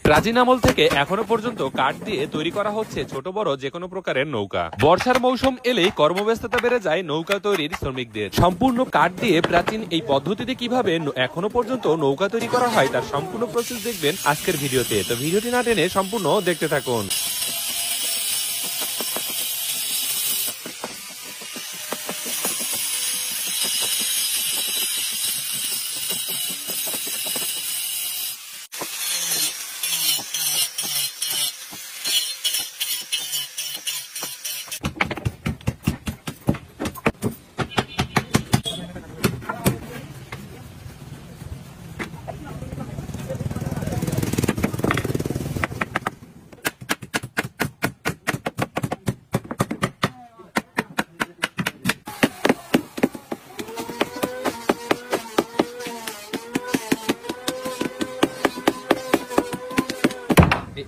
প্রাচীন আমল থেকে এখনো পর্যন্ত কাঠ দিয়ে তৈরি করা হচ্ছে ছোট বড় যে কোনো প্রকারের নৌকা। বর্ষার মৌসুম এলেই কর্মব্যস্ততা বেড়ে যায় নৌকা তৈরির শ্রমিকদের। সম্পূর্ণ কাঠ দিয়ে প্রাচীন এই পদ্ধতিতে কিভাবে এখনো পর্যন্ত নৌকা তৈরি করা হয় তার সম্পূর্ণ প্রসেস দেখবেন আজকের ভিডিওতে। তো ভিডিওটি না টেনে সম্পূর্ণ দেখতে থাকুন।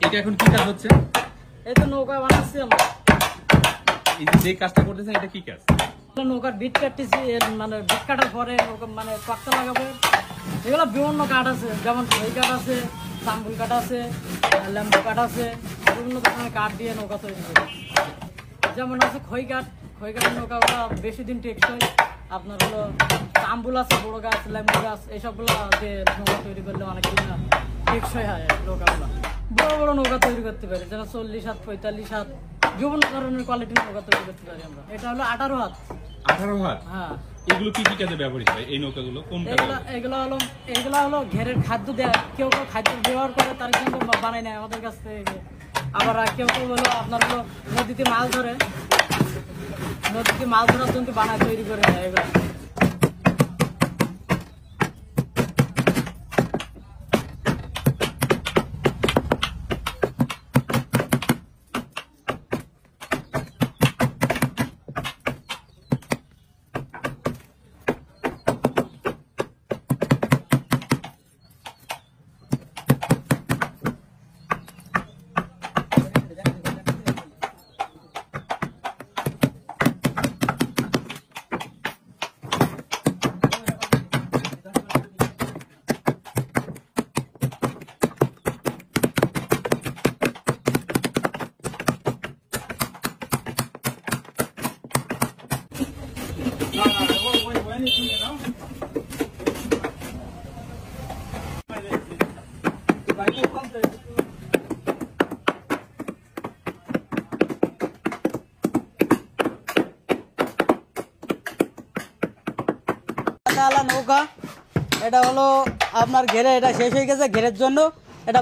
এটা এখন কি কাজ হচ্ছে? এই তো নৌকা বানাচ্ছি আমরা। এই যে কাজটা করতেছেন এটা কি কাজ? নৌকার বিট কাটতেছি, মানে বিট কাটার পরে মানে তক্তা লাগাবে। এগুলো বিভিন্ন কাঠ আছে, যেমন খই কাঠ আছে, তাম্বুল কাঠ আছে, ল্যাম্বু কাঠ আছে, বিভিন্ন ধরনের কাঠ দিয়ে নৌকা তৈরি করে। যেমন আছে খই কাঠ, খই কাঠের নৌকাগুলো বেশি দিন টেকসই। আপনার হলো তাম্বুল আছে, বড় গাছ, ল্যাম্বু গাছ, এইসবগুলো দিয়ে নৌকা তৈরি করলে অনেক দিন টেকসই হয় নৌকাগুলো। বড় বড় নৌকা তৈরি করতে পারি, যেন 40 হাত, 45 হাত, বিভিন্ন ধরনের কোয়ালিটির নৌকা তৈরি করতে পারি আমরা। এটা হলো 18 হাত। 18 হাত? হ্যাঁ। এগুলো কি কি কাজে ব্যবহৃত হয় এই নৌকাগুলো? কোন কাজে? এগুলো হলো ঘেরের খাদ্য দেয়। কেউ কেউ খাদ্য ব্যবহার করে, তার জন্য বানাই নেয় আমাদের কাছ থেকে। আবার কেউ কেউ হলো আপনার হলো নদীতে মাছ ধরে, নদীতে মাছ ধরার জন্য বানায় তৈরি করে নেয় এগুলো। নৌকা এটা হলো আপনার ঘেরে, এটা শেষ হয়ে গেছে, ঘেরের জন্য এটা